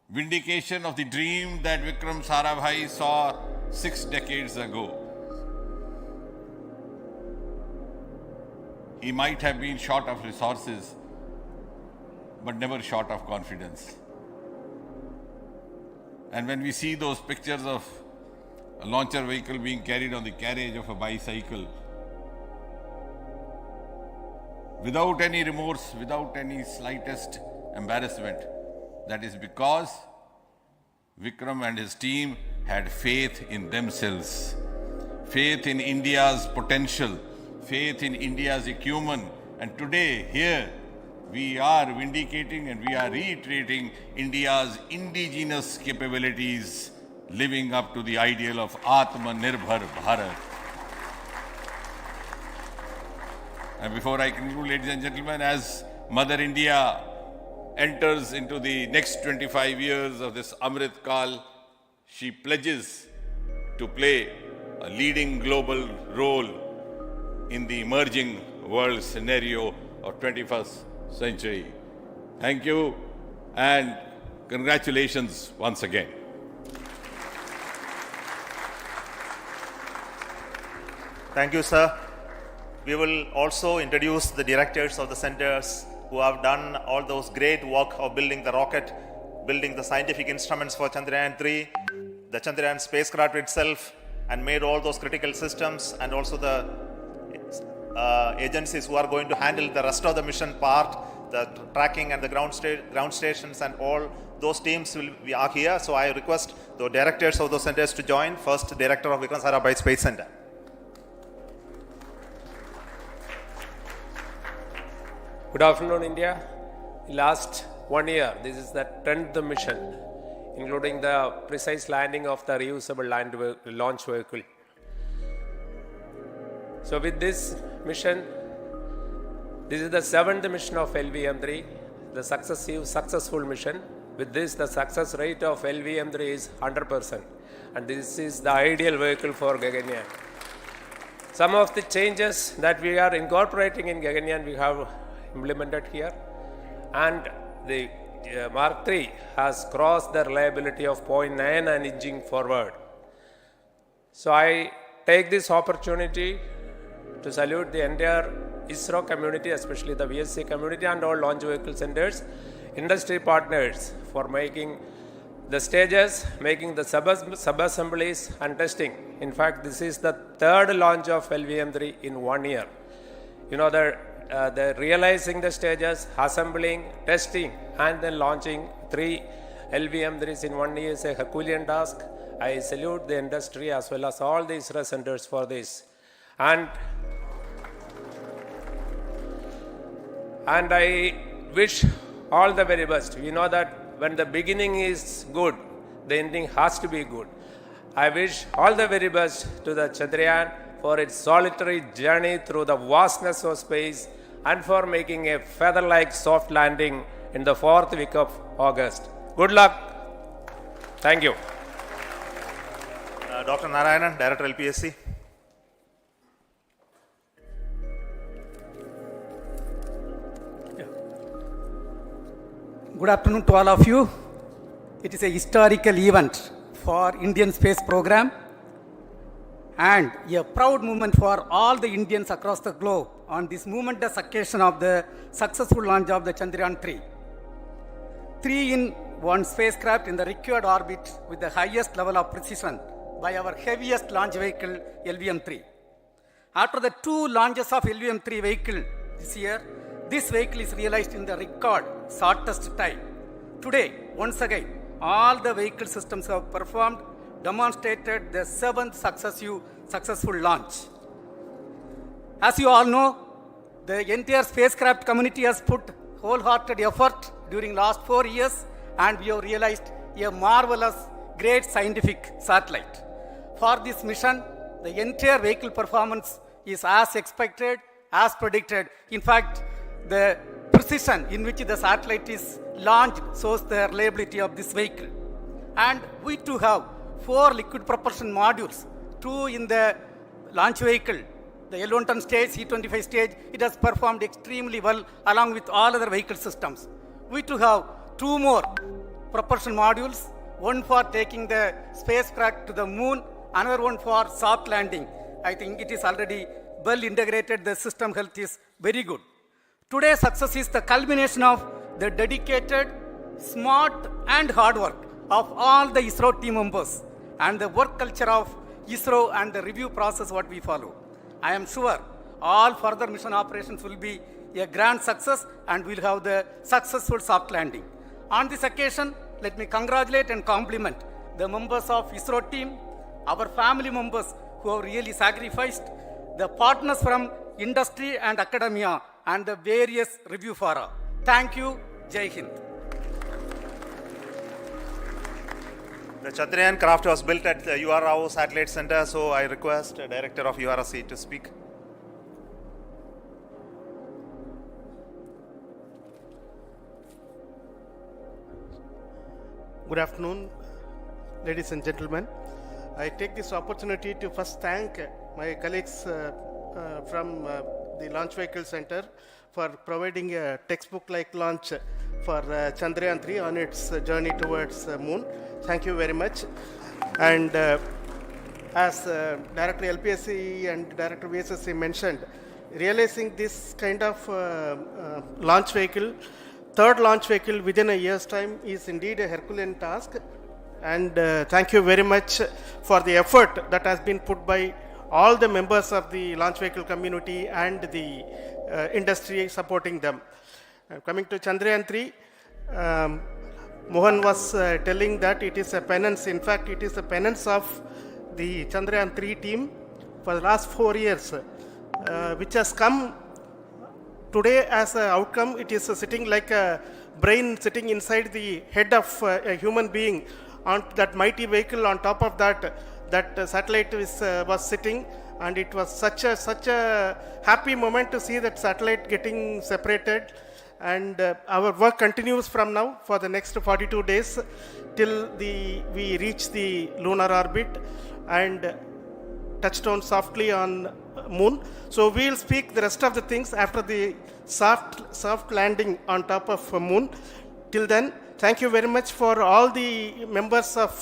Vindication of the dream that Vikram Sarabhai saw 6 decades ago. He might have been short of resources, but never short of confidence. And when we see those pictures of a launcher vehicle being carried on the carriage of a bicycle, without any remorse, without any slightest embarrassment, that is because Vikram and his team had faith in themselves, faith in India's potential, faith in India's acumen. And today, here, we are vindicating and we are reiterating India's indigenous capabilities, living up to the ideal of Atmanirbhar Bharat. And before I conclude, ladies and gentlemen, as Mother India enters into the next 25 years of this Amrit Kal, she pledges to play a leading global role in the emerging world scenario of 21st century. Thank you and congratulations once again. Thank you, sir. We will also introduce the directors of the centers who have done all those great work of building the rocket, building the scientific instruments for Chandrayaan-3, the Chandrayaan spacecraft itself, and made all those critical systems, and also the agencies who are going to handle the rest of the mission part, the tracking and the ground stations, and all those teams are here. So I request the directors of those centers to join. First, Director of Vikram Sarabhai Space Center. Good afternoon, India. Last 1 year, this is the 10th mission, including the precise landing of the reusable launch vehicle. So with this mission, this is the 7th mission of LVM-3, the successful mission. With this, the success rate of LVM-3 is 100%, and this is the ideal vehicle for Gaganyaan. Some of the changes that we are incorporating in Gaganyaan, we have implemented here, and the Mark III has crossed the reliability of 0.9 and inching forward. So I take this opportunity to salute the entire ISRO community, especially the VSC community and all launch vehicle centers, industry partners for making the stages, making the sub-assemblies and testing. In fact, this is the 3rd launch of LVM-3 in 1 year. You know, the realizing the stages, assembling, testing, and then launching 3 LVM-3s in 1 year is a Herculean task. I salute the industry as well as all the ISRO centers for this. And I wish all the very best. We know that when the beginning is good, the ending has to be good. I wish all the very best to the Chandrayaan for its solitary journey through the vastness of space and for making a feather-like soft landing in the 4th week of August. Good luck. Thank you. Dr. Narayanan, Director LPSC. Good afternoon to all of you. It is a historical event for Indian space program and a proud moment for all the Indians across the globe on this momentous occasion of the successful launch of the Chandrayaan-3. 3-in-1 spacecraft in the required orbit with the highest level of precision by our heaviest launch vehicle LVM-3. After the 2 launches of LVM-3 vehicle this year, this vehicle is realized in the record shortest time. Today, once again, all the vehicle systems have performed, demonstrated the 7th successful launch. As you all know, the entire spacecraft community has put wholehearted effort during last 4 years, and we have realized a marvelous, great scientific satellite. For this mission, the entire vehicle performance is as expected as predicted. In fact, the precision in which the satellite is launched shows the reliability of this vehicle. And we too have 4 liquid propulsion modules, 2 in the launch vehicle. The L110 stage, C25 stage, it has performed extremely well along with all other vehicle systems. We too have 2 more propulsion modules, one for taking the spacecraft to the moon, another one for soft landing. I think it is already well integrated, the system health is very good. Today's success is the culmination of the dedicated, smart and hard work of all the ISRO team members and the work culture of ISRO and the review process what we follow. I am sure all further mission operations will be a grand success and we'll have the successful soft landing. On this occasion, let me congratulate and compliment the members of ISRO team, our family members who have really sacrificed, the partners from industry and academia, and the various review fora. Thank you. Jai Hind. The Chandrayaan craft was built at the UR Rao Satellite Center, so I request the Director of URC to speak. Good afternoon, ladies and gentlemen. I take this opportunity to first thank my colleagues from the Launch Vehicle Center for providing a textbook-like launch for Chandrayaan 3 on its journey towards moon. Thank you very much. And as Director LPSC and Director VSSC mentioned, realizing this kind of launch vehicle, third launch vehicle within a year's time is indeed a Herculean task. And thank you very much for the effort that has been put by all the members of the launch vehicle community and the industry supporting them. Coming to Chandrayaan 3, Mohan was telling that it is a penance. In fact, it is a penance of the Chandrayaan 3 team for the last 4 years, which has come today as an outcome. It is sitting like a brain sitting inside the head of a human being on that mighty vehicle. On top of that, that satellite was sitting, and it was such a happy moment to see that satellite getting separated. And our work continues from now for the next 42 days till we reach the lunar orbit and touchdown softly on moon. So we will speak the rest of the things after the soft landing on top of moon. Till then, thank you very much for all the members of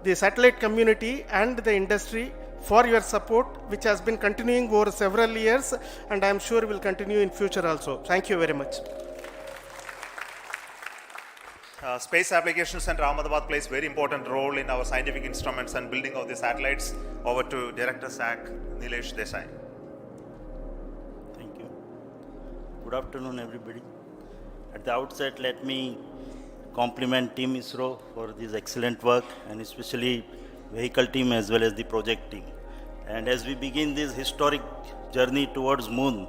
the satellite community and the industry for your support, which has been continuing over several years, and I am sure will continue in future also. Thank you very much. Space Applications Center Ahmedabad plays very important role in our scientific instruments and building of the satellites. Over to Director SAC, Nilesh Desai. Thank you. Good afternoon, everybody. At the outset, let me compliment Team ISRO for this excellent work, and especially vehicle team as well as the project team. And as we begin this historic journey towards moon,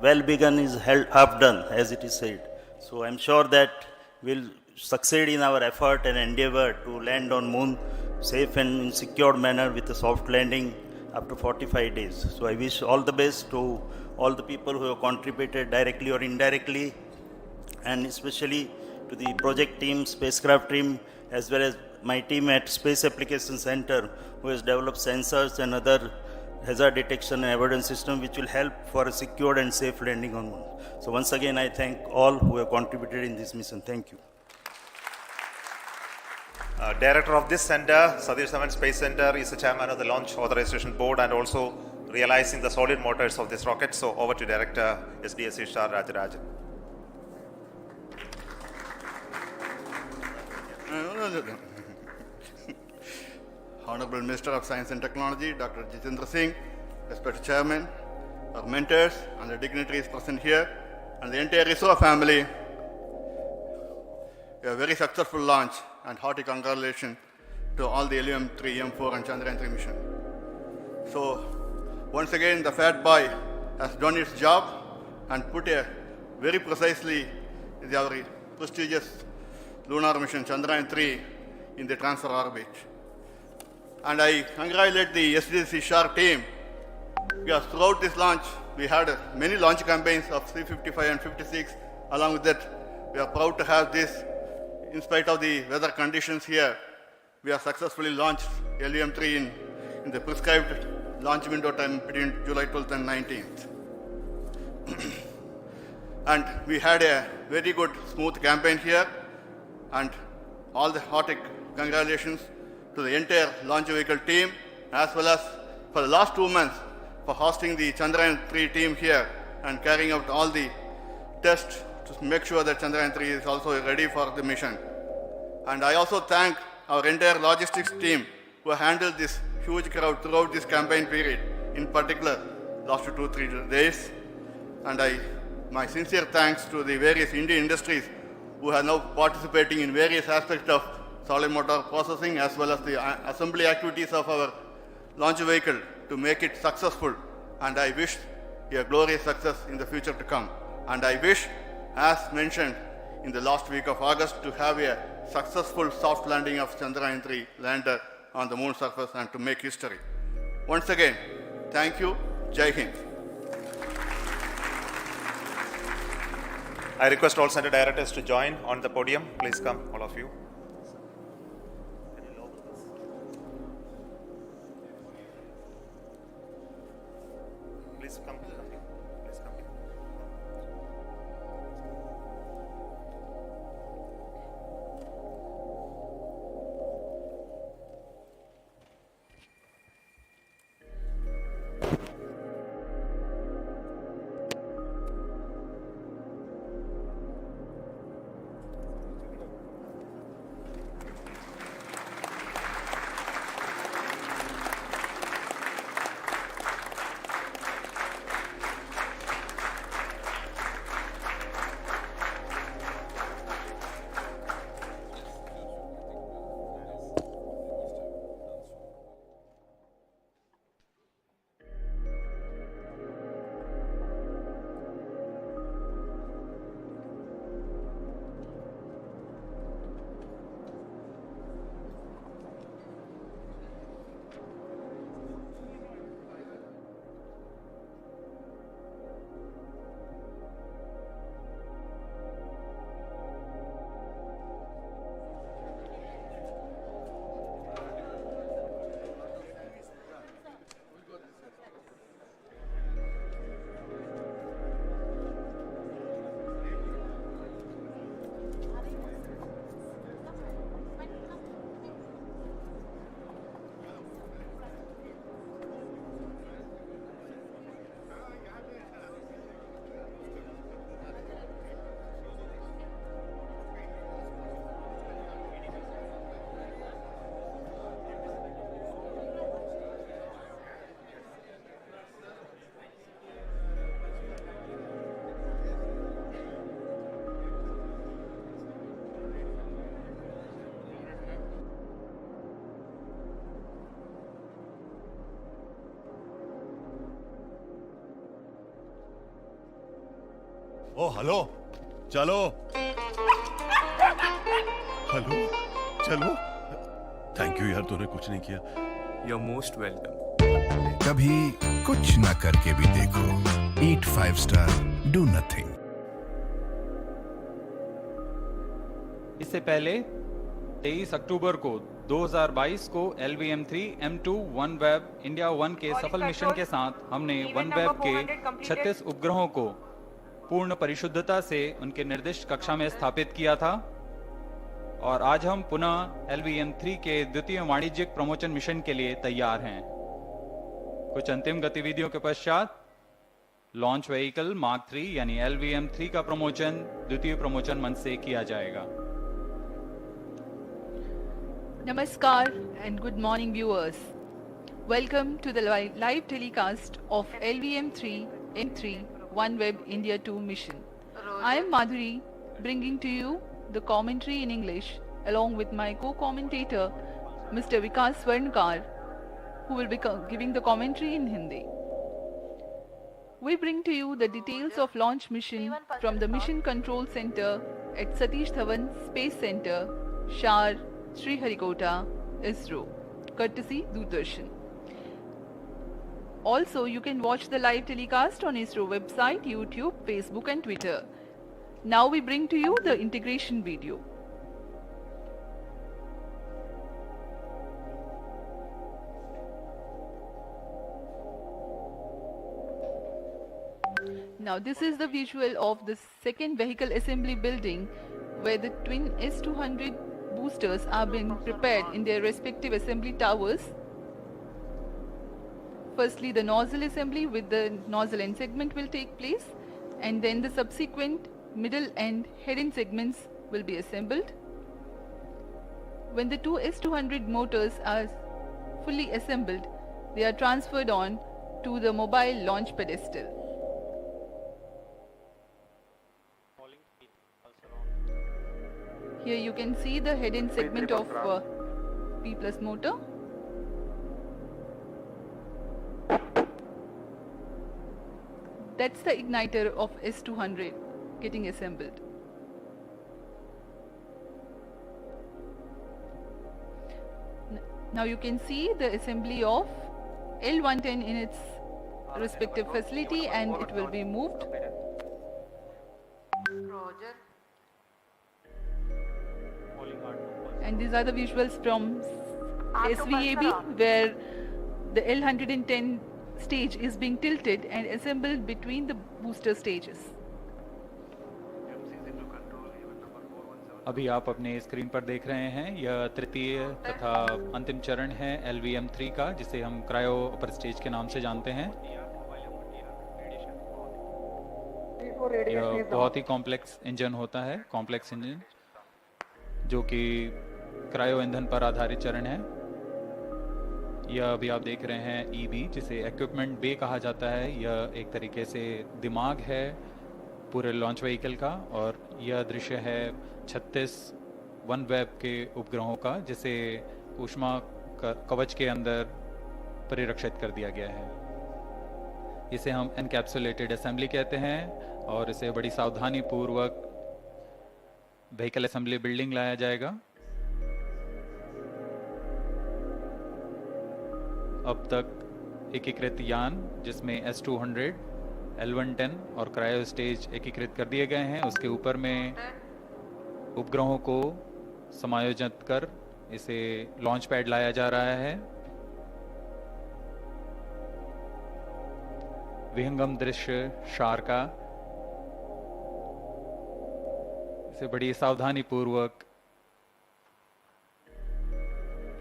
well begun is half done, as it is said. So I'm sure that we'll succeed in our effort and endeavor to land on moon safe and in secured manner with a soft landing after 45 days. So I wish all the best to all the people who have contributed directly or indirectly, and especially to the project team, spacecraft team, as well as my team at Space Application Center, who has developed sensors and other hazard detection and avoidance system which will help for a secured and safe landing on moon. So once again, I thank all who have contributed in this mission. Thank you. Director of this center, Satish Dhawan Space Center, is the chairman of the Launch Authorization Board and also realizing the solid motors of this rocket. So over to Director SDSC Shah Rajarajan. Honorable Minister of Science and Technology, Dr. Jitendra Singh, respected Chairman, our mentors and the dignitaries present here, and the entire ISRO family, a very successful launch and hearty congratulations to all the LVM-3, M4 and Chandrayaan 3 mission. So, once again, the Fat Boy has done its job and put a very precisely our prestigious lunar mission Chandrayaan 3 in the transfer orbit. And I congratulate the SDSC SHAR team, because throughout this launch, we had many launch campaigns of C-55 and 56. Along with that, we are proud to have this. In spite of the weather conditions here, we have successfully launched LVM-3 in the prescribed launch window time between July 12th and 19th. And we had a very good, smooth campaign here, and all the hearty congratulations to the entire launch vehicle team, as well as for the last 2 months for hosting the Chandrayaan-3 team here and carrying out all the tests to make sure that Chandrayaan-3 is also ready for the mission. And I also thank our entire logistics team who handled this huge crowd throughout this campaign period, in particular last 2-3 days. And my sincere thanks to the various Indian industries who are now participating in various aspects of solid motor processing as well as the assembly activities of our launch vehicle to make it successful. And I wish a glorious success in the future to come. And I wish, as mentioned in the last week of August, to have a successful soft landing of Chandrayaan-3 lander on the moon surface and to make history. Once again, thank you. Jai Hind. I request all center directors to join on the podium. Please come, all of you. Please come. Please come. Oh hello, चलो hello चलो। Thank you यार, तूने कुछ नहीं किया। You're most welcome. कभी कुछ ना करके भी देखो। Eat 5 star, do nothing. इससे पहले 23 अक्टूबर को 2022 को LVM-3 M2 OneWeb इंडिया 1 के सफल मिशन के साथ हमने OneWeb के 36 उपग्रहों को पूर्ण परिशुद्धता से उनके निर्दिष्ट कक्षा में स्थापित किया था। और आज हम पुनः LVM-3 के द्वितीय वाणिज्यिक प्रमोशन मिशन के लिए तैयार हैं। कुछ अंतिम गतिविधियों के पश्चात लॉन्च व्हीकल मार्क 3 यानी LVM-3 का प्रमोशन द्वितीय प्रमोशन मंच से किया जाएगा। Namaskar and good morning viewers. Welcome to the live telecast of LVM-3 M3 OneWeb India 2 mission. I am Madhuri, bringing to you the commentary in English along with my co-commentator Mr. Vikas Swarnkar, who will be giving the commentary in Hindi. We bring to you the details of launch mission from the Mission Control Center at Satish Dhawan Space Center, Shar, Sriharikota, ISRO, courtesy Doordarshan. Also, you can watch the live telecast on ISRO website, YouTube, Facebook and Twitter. Now we bring to you the integration video. Now this is the visual of the second vehicle assembly building where the twin S200 boosters are being prepared in their respective assembly towers. Firstly, the nozzle assembly with the nozzle end segment will take place, and then the subsequent middle and head end segments will be assembled. When the two S200 motors are fully assembled, they are transferred on to the mobile launch pedestal. Here you can see the head end segment of P plus motor. That's the igniter of S200 getting assembled. Now you can see the assembly of L110 in its respective facility, and it will be moved. And these are the visuals from SVAB where the L110 stage is being tilted and assembled between the booster stages. अभी आप अपने screen पर देख रहे हैं यह तृतीय तथा अंतिम चरण है LVM3 का, जिसे हम क्रायो अपर स्टेज के नाम से जानते हैं। यह बहुत ही कॉम्प्लेक्स इंजन होता है, कॉम्प्लेक्स इंजन जो कि क्रायो ईंधन पर आधारित चरण है। यह अभी आप देख रहे हैं EB, जिसे इक्विपमेंट बे कहा जाता है। यह एक तरीके से दिमाग है पूरे लॉन्च व्हीकल का, और यह दृश्य है 36 वन वेब के उपग्रहों का, जिसे ऊष्मा कवच के अंदर परिरक्षित कर दिया गया है। इसे हम एनकैप्सुलेटेड असेंबली कहते हैं, और इसे बड़ी सावधानी पूर्वक व्हीकल असेंबली बिल्डिंग लाया जाएगा। अब तक एकीकृत यान जिसमें S200, L110 और क्रायो स्टेज एकीकृत कर दिए गए हैं, उसके ऊपर में उपग्रहों को समायोजित कर इसे लॉन्च पैड लाया जा रहा है। विहंगम दृश्य शार का, इसे बड़ी सावधानी पूर्वक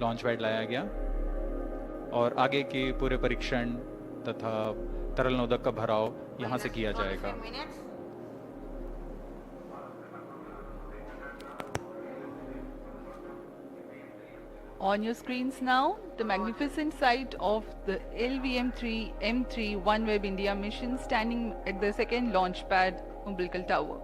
लॉन्च पैड लाया गया, और आगे के पूरे परीक्षण तथा तरल नोदक का भराव यहां से किया जाएगा। On your screens now, the magnificent sight of the LVM3 M3 OneWeb India mission standing at the second launch pad umbilical tower.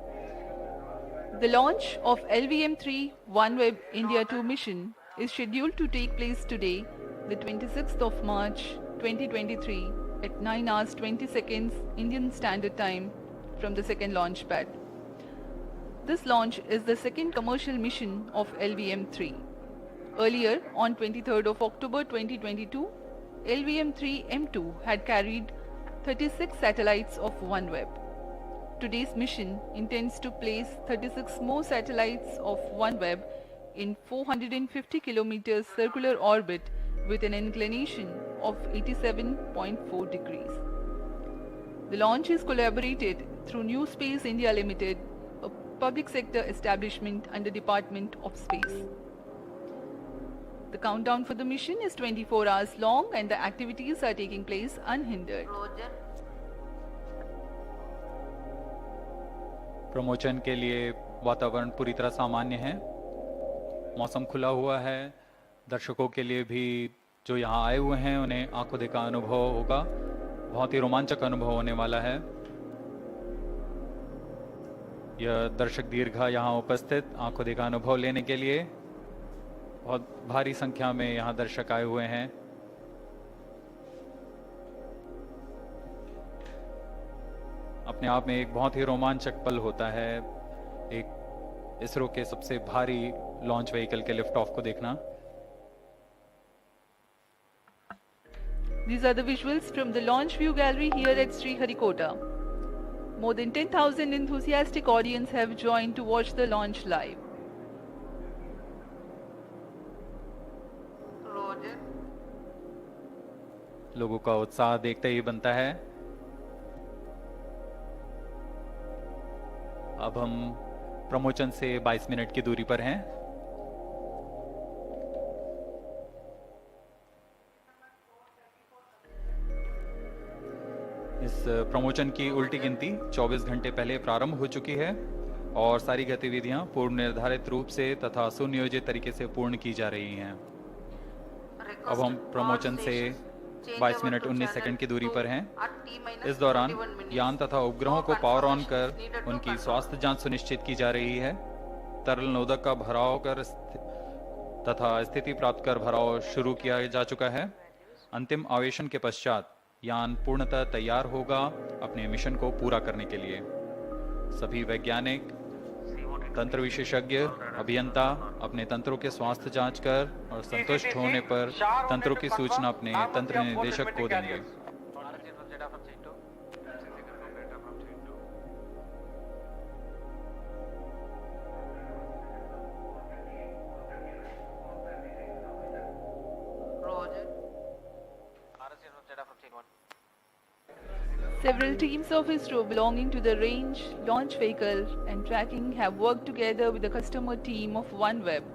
The launch of LVM3 OneWeb India 2 mission is scheduled to take place today, the 26th of March 2023 at 9 hours 20 seconds Indian Standard Time from the second launch pad. This launch is the second commercial mission of LVM3. Earlier, on 23rd of October 2022, LVM3 M2 had carried 36 satellites of OneWeb. Today's mission intends to place 36 more satellites of OneWeb in 450 kilometers circular orbit with an inclination of 87.4 degrees. The launch is collaborated through New Space India Limited, a public sector establishment under Department of Space. The countdown for the mission is 24 hours long and the activities are taking place unhindered. Promotion के लिए वातावरण पूरी तरह सामान्य है, मौसम खुला हुआ है। दर्शकों के लिए भी जो यहाँ आए हुए हैं उन्हें आंखों देखा अनुभव होगा, बहुत ही रोमांचक अनुभव होने वाला है। यह दर्शक दीर्घा यहाँ उपस्थित आंखों देखा अनुभव लेने के लिए, बहुत भारी संख्या में यहाँ दर्शक आए हुए हैं। अपने आप में एक बहुत ही रोमांचक पल होता है एक इसरो के सबसे भारी लॉन्च व्हीकल के लिफ्ट ऑफ को देखना। These are the visuals from the launch view gallery here at Sriharikota. More than 10,000 enthusiastic audience have joined to watch the launch live. लोगों का उत्साह देखते ही बनता है। अब हम प्रमोशन से 22 मिनट की दूरी पर हैं। इस प्रमोशन की उल्टी गिनती 24 घंटे पहले प्रारंभ हो चुकी है और सारी गतिविधियां पूर्व निर्धारित रूप से तथा सुनियोजित तरीके से पूर्ण की जा रही हैं। अब हम प्रमोशन से 22 मिनट 19 सेकंड की दूरी पर हैं। इस दौरान यान तथा उपग्रहों को पावर ऑन कर उनकी स्वास्थ्य जांच सुनिश्चित की जा रही है। तरल नोदक का भराव कर तथा स्थिति प्राप्त कर भराव शुरू किया जा चुका है। अंतिम आवेशन के पश्चात यान पूर्णतः तैयार होगा अपने मिशन को पूरा करने के लिए। सभी वैज्ञानिक, तंत्र विशेषज्ञ, अभियंता अपने तंत्रों के स्वास्थ्य जांच कर और संतुष्ट होने पर तंत्रों की सूचना अपने तंत्र निदेशक को देंगे। Several teams of ISRO belonging to the range, launch vehicle and tracking have worked together with the customer team of OneWeb